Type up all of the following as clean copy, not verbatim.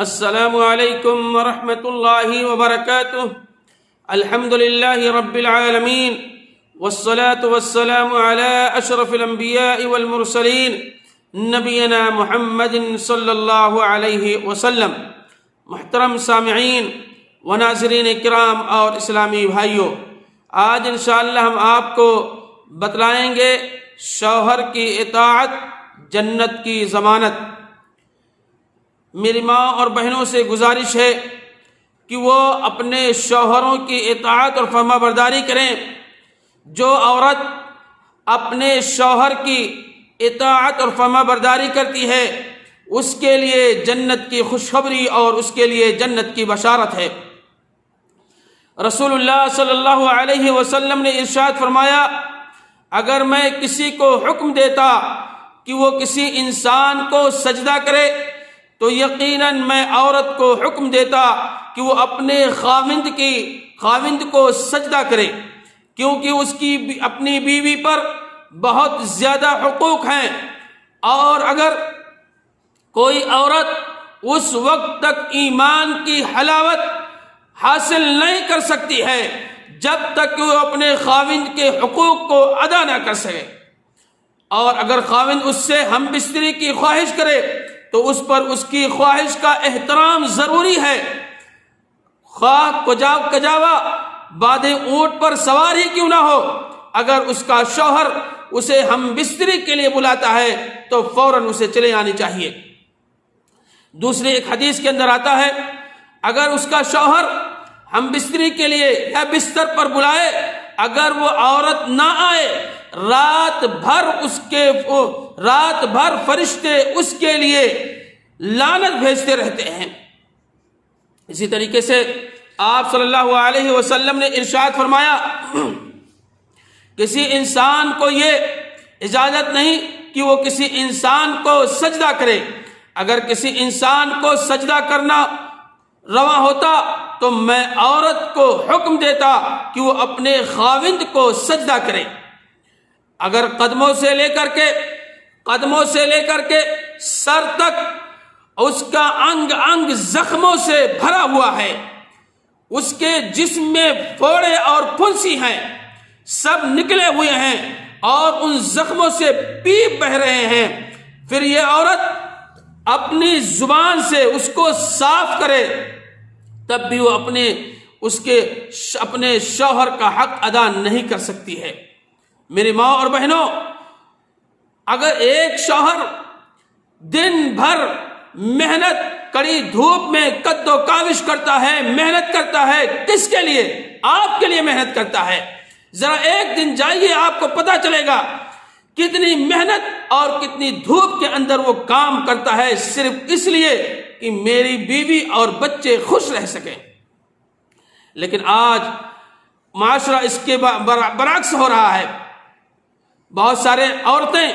السلام علیکم ورحمۃ اللہ وبرکاتہ۔ الحمد للہ رب العالمین والصلاة والسلام علی اشرف الانبیاء والمرسلین نبینا محمد صلی اللہ علیہ وسلم۔ محترم سامعین و ناظرین کرام اور اسلامی بھائیوں، آج انشاءاللہ ہم آپ کو بتلائیں گے شوہر کی اطاعت جنت کی ضمانت۔ میری ماں اور بہنوں سے گزارش ہے کہ وہ اپنے شوہروں کی اطاعت اور فرما برداری کریں۔ جو عورت اپنے شوہر کی اطاعت اور فرما برداری کرتی ہے اس کے لیے جنت کی خوشخبری اور اس کے لیے جنت کی بشارت ہے۔ رسول اللہ صلی اللہ علیہ وسلم نے ارشاد فرمایا، اگر میں کسی کو حکم دیتا کہ وہ کسی انسان کو سجدہ کرے تو یقیناً میں عورت کو حکم دیتا کہ وہ اپنے خاوند کو سجدہ کرے، کیونکہ اس کی اپنی بیوی پر بہت زیادہ حقوق ہیں، اور اگر کوئی عورت اس وقت تک ایمان کی حلاوت حاصل نہیں کر سکتی ہے جب تک کہ وہ اپنے خاوند کے حقوق کو ادا نہ کر سکے، اور اگر خاوند اس سے ہم بستری کی خواہش کرے تو اس پر اس کی خواہش کا احترام ضروری ہے، خواہ کجاوا بادھے اونٹ پر سوار ہی کیوں نہ ہو۔ اگر اس کا شوہر اسے ہم بستری کے لیے بلاتا ہے تو فوراً اسے چلے آنی چاہیے۔ دوسری ایک حدیث کے اندر آتا ہے، اگر اس کا شوہر ہم بستری کے لیے یا بستر پر بلائے، اگر وہ عورت نہ آئے، رات بھر فرشتے اس کے لیے لعنت بھیجتے رہتے ہیں۔ اسی طریقے سے آپ صلی اللہ علیہ وسلم نے ارشاد فرمایا، کسی انسان کو یہ اجازت نہیں کہ وہ کسی انسان کو سجدہ کرے۔ اگر کسی انسان کو سجدہ کرنا روا ہوتا تو میں عورت کو حکم دیتا کہ وہ اپنے خاوند کو سجدہ کرے۔ اگر قدموں سے لے کر کے سر تک اس کا انگ انگ زخموں سے بھرا ہوا ہے، اس کے جسم میں پھوڑے اور پھنسی ہیں، سب نکلے ہوئے ہیں اور ان زخموں سے پیپ بہہ رہے ہیں، پھر یہ عورت اپنی زبان سے اس کو صاف کرے، تب بھی وہ اپنے شوہر کا حق ادا نہیں کر سکتی ہے۔ میری ماں اور بہنوں، اگر ایک شوہر دن بھر محنت کڑی دھوپ میں قد و کاوش کرتا ہے، محنت کرتا ہے، کس کے لیے؟ آپ کے لیے محنت کرتا ہے۔ ذرا ایک دن جائیے، آپ کو پتہ چلے گا کتنی محنت اور کتنی دھوپ کے اندر وہ کام کرتا ہے، صرف اس لیے کہ میری بیوی اور بچے خوش رہ سکیں۔ لیکن آج معاشرہ اس کے برعکس ہو رہا ہے۔ بہت سارے عورتیں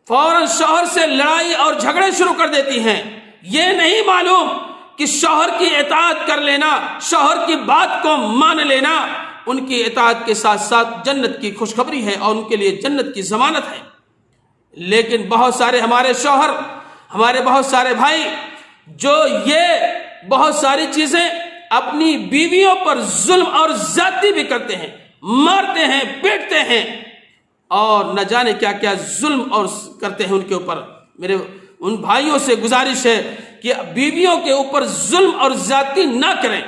فوراً شوہر سے لڑائی اور جھگڑے شروع کر دیتی ہیں، یہ نہیں معلوم کہ شوہر کی اطاعت کر لینا، شوہر کی بات کو مان لینا ان کی اطاعت کے ساتھ ساتھ جنت کی خوشخبری ہے اور ان کے لیے جنت کی ضمانت ہے۔ لیکن بہت سارے ہمارے شوہر، ہمارے بہت سارے بھائی جو یہ بہت ساری چیزیں اپنی بیویوں پر ظلم اور زیادتی بھی کرتے ہیں، مارتے ہیں، پیٹتے ہیں اور نہ جانے کیا کیا ظلم اور کرتے ہیں ان کے اوپر۔ میرے ان بھائیوں سے گزارش ہے کہ بیویوں کے اوپر ظلم اور زیادتی نہ کریں،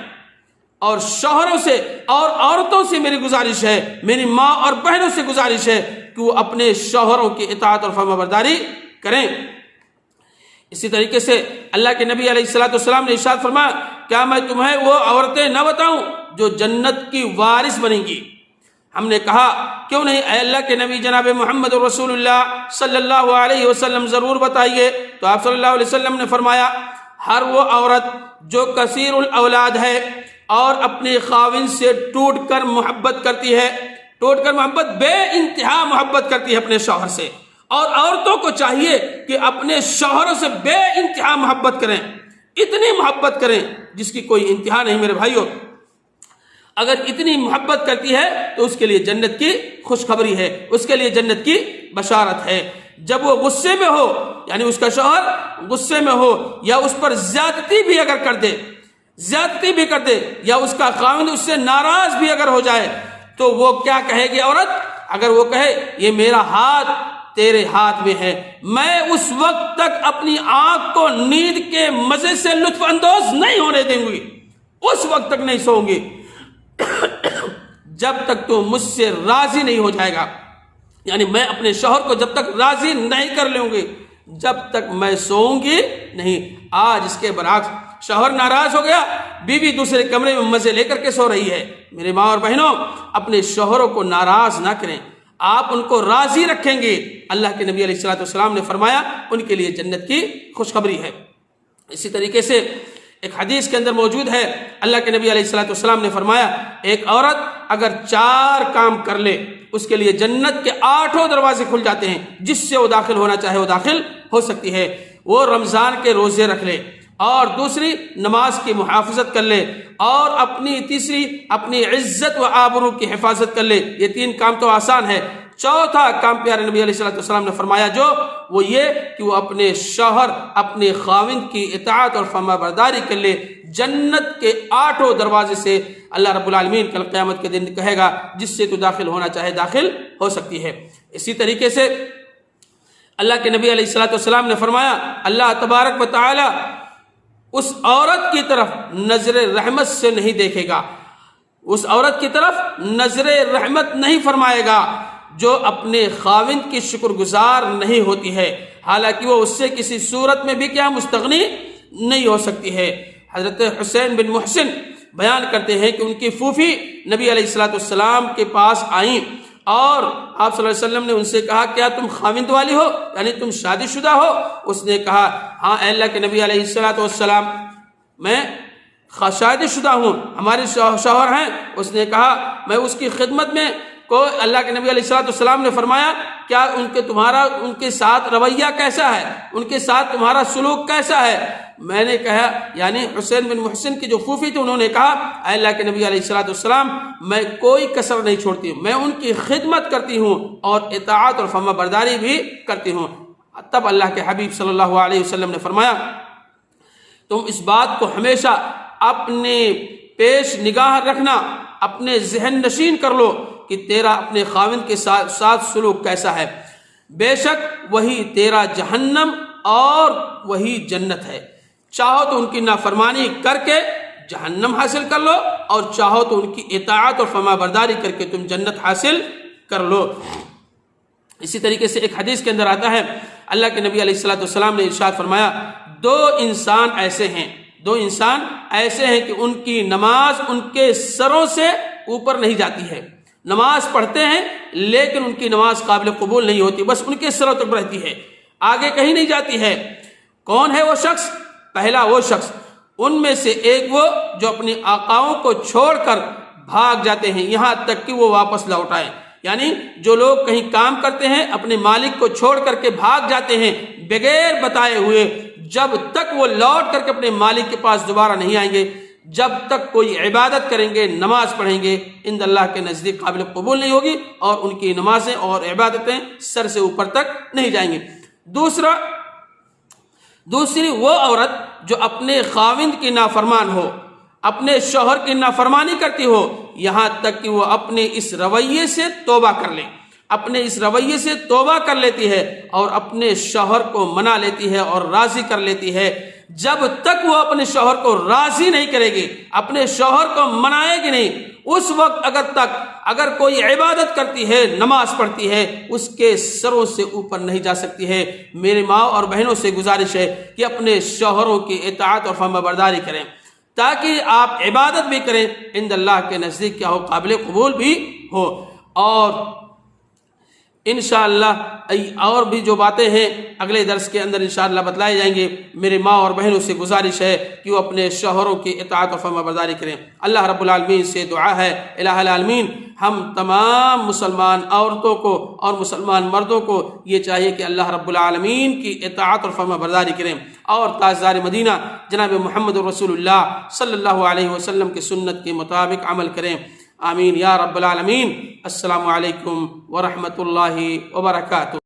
اور شوہروں سے اور عورتوں سے میری گزارش ہے، میری ماں اور بہنوں سے گزارش ہے کہ وہ اپنے شوہروں کی اطاعت اور فرما برداری کریں۔ اسی طریقے سے اللہ کے نبی علیہ الصلوۃ والسلام نے ارشاد فرمایا، کیا میں تمہیں وہ عورتیں نہ بتاؤں جو جنت کی وارث بنیں گی؟ ہم نے کہا کیوں نہیں اے اللہ کے نبی جناب محمد رسول اللہ صلی اللہ علیہ وسلم، ضرور بتائیے۔ تو آپ صلی اللہ علیہ وسلم نے فرمایا، ہر وہ عورت جو کثیر الاولاد ہے اور اپنے خاوند سے ٹوٹ کر محبت کرتی ہے، بے انتہا محبت کرتی ہے اپنے شوہر سے، اور عورتوں کو چاہیے کہ اپنے شوہروں سے بے انتہا محبت کریں، اتنی محبت کریں جس کی کوئی انتہا نہیں۔ میرے بھائیوں، اگر اتنی محبت کرتی ہے تو اس کے لیے جنت کی خوشخبری ہے، اس کے لیے جنت کی بشارت ہے۔ جب وہ غصے میں ہو یعنی اس کا شوہر غصے میں ہو یا اس پر زیادتی بھی اگر کر دے یا اس کا خاوند اس سے ناراض بھی اگر ہو جائے تو وہ کیا کہے گی عورت؟ اگر وہ کہے یہ میرا ہاتھ تیرے ہاتھ میں ہے، میں اس وقت تک اپنی آنکھ کو نیند کے مزے سے لطف اندوز نہیں ہونے دوں گی، اس وقت تک نہیں سوؤں گی جب تک تو مجھ سے راضی نہیں ہو جائے گا، یعنی میں اپنے شوہر کو جب تک راضی نہیں کر لوں گی جب تک میں سوؤں گی نہیں۔ آج اس کے برعکس شوہر ناراض ہو گیا، بیوی دوسرے کمرے میں مزے لے کر کے سو رہی ہے۔ میرے ماں اور بہنوں، اپنے شوہروں کو ناراض نہ کریں، آپ ان کو راضی رکھیں گے، اللہ کے نبی علیہ السلام نے فرمایا ان کے لیے جنت کی خوشخبری ہے۔ اسی طریقے سے ایک حدیث کے اندر موجود ہے، اللہ کے نبی علیہ السلام نے فرمایا ایک عورت اگر 4 کام کر لے اس کے لیے جنت کے 8 دروازے کھل جاتے ہیں، جس سے وہ داخل ہونا چاہے وہ داخل ہو سکتی ہے۔ وہ رمضان کے روزے رکھ لے، اور دوسری نماز کی محافظت کر لے، اور تیسری اپنی عزت و آبرو کی حفاظت کر لے۔ یہ 3 کام تو آسان ہے۔ چوتھا کام پیارے نبی علیہ السلام نے فرمایا وہ یہ کہ وہ اپنے شوہر اپنے خاوند کی اطاعت اور فرما برداری کر لے، جنت کے 8 دروازے سے اللہ رب العالمین کل قیامت کے دن کہے گا جس سے تو داخل ہونا چاہے داخل ہو سکتی ہے۔ اسی طریقے سے اللہ کے نبی علیہ السلام نے فرمایا اللہ تبارک و تعالی اس عورت کی طرف نظر رحمت سے نہیں دیکھے گا، اس عورت کی طرف نظر رحمت نہیں فرمائے گا جو اپنے خاوند کی شکر گزار نہیں ہوتی ہے، حالانکہ وہ اس سے کسی صورت میں بھی کیا مستغنی نہیں ہو سکتی ہے۔ حضرت حسین بن محسن بیان کرتے ہیں کہ ان کی پھوپھی نبی علیہ السلام کے پاس آئیں اور آپ صلی اللہ علیہ وسلم نے ان سے کہا کیا تم خاوند والی ہو، یعنی تم شادی شدہ ہو؟ اس نے کہا ہاں اے اللہ کے نبی علیہ السلام میں شادی شدہ ہوں، ہمارے شوہر ہیں۔ اس نے کہا میں اس کی خدمت میں کو اللہ کے نبی علیہ السلام نے فرمایا کیا ان کے ساتھ رویہ کیسا ہے، ان کے ساتھ تمہارا سلوک کیسا ہے؟ میں نے کہا یعنی حسین بن محسن کی جو پھوپھی تھی انہوں نے کہا اے اللہ کے نبی علیہ السلام میں کوئی کسر نہیں چھوڑتی ہوں، میں ان کی خدمت کرتی ہوں اور اطاعت اور فرما برداری بھی کرتی ہوں۔ تب اللہ کے حبیب صلی اللہ علیہ وسلم نے فرمایا تم اس بات کو ہمیشہ اپنے پیش نگاہ رکھنا، اپنے ذہن نشین کر لو کہ تیرا اپنے خاوند کے ساتھ سلوک کیسا ہے، بے شک وہی تیرا جہنم اور وہی جنت ہے۔ چاہو تو ان کی نافرمانی کر کے جہنم حاصل کر لو، اور چاہو تو ان کی اطاعت اور فرما برداری کر کے تم جنت حاصل کر لو۔ اسی طریقے سے ایک حدیث کے اندر آتا ہے اللہ کے نبی علیہ السلام نے ارشاد فرمایا دو انسان ایسے ہیں کہ ان کی نماز ان کے سروں سے اوپر نہیں جاتی ہے، نماز پڑھتے ہیں لیکن ان کی نماز قابل قبول نہیں ہوتی، بس ان کے سروں تک رہتی ہے، آگے کہیں نہیں جاتی ہے۔ کون ہے وہ شخص؟ پہلا وہ شخص ان میں سے ایک وہ جو اپنی آقاؤں کو چھوڑ کر بھاگ جاتے ہیں یہاں تک کہ وہ واپس لوٹ آئیں، یعنی جو لوگ کہیں کام کرتے ہیں اپنے مالک کو چھوڑ کر کے بھاگ جاتے ہیں بغیر بتائے ہوئے، جب تک وہ لوٹ کر کے اپنے مالک کے پاس دوبارہ نہیں آئیں گے، جب تک کوئی عبادت کریں گے نماز پڑھیں گے عند اللہ کے نزدیک قابل قبول نہیں ہوگی، اور ان کی نمازیں اور عبادتیں سر سے اوپر تک نہیں جائیں گے۔ دوسری وہ عورت جو اپنے خاوند کی نافرمان ہو، اپنے شوہر کی نافرمانی کرتی ہو، یہاں تک کہ وہ اپنے اس رویے سے توبہ کر لے، اپنے اس رویے سے توبہ کر لیتی ہے اور اپنے شوہر کو منا لیتی ہے اور راضی کر لیتی ہے۔ جب تک وہ اپنے شوہر کو راضی نہیں کرے گی، اپنے شوہر کو منائے گی نہیں، اس وقت اگر کوئی عبادت کرتی ہے نماز پڑھتی ہے اس کے سروں سے اوپر نہیں جا سکتی ہے۔ میرے ماں اور بہنوں سے گزارش ہے کہ اپنے شوہروں کی اطاعت اور فرما برداری کریں تاکہ آپ عبادت بھی کریں عند اللہ کے نزدیک کیا ہو قابل قبول بھی ہو۔ اور انشاءاللہ اور بھی جو باتیں ہیں اگلے درس کے اندر انشاءاللہ بتلائے جائیں گے۔ میرے ماں اور بہنوں سے گزارش ہے کہ وہ اپنے شوہروں کی اطاعت و فرما برداری کریں۔ اللہ رب العالمین سے دعا ہے الہ العالمین ہم تمام مسلمان عورتوں کو اور مسلمان مردوں کو یہ چاہیے کہ اللہ رب العالمین کی اطاعت اور فرما برداری کریں اور تاجدار مدینہ جناب محمد رسول اللہ صلی اللہ علیہ وسلم کی سنت کے مطابق عمل کریں۔ آمین یا رب العالمین۔ السلام علیکم ورحمۃ اللہ وبرکاتہ۔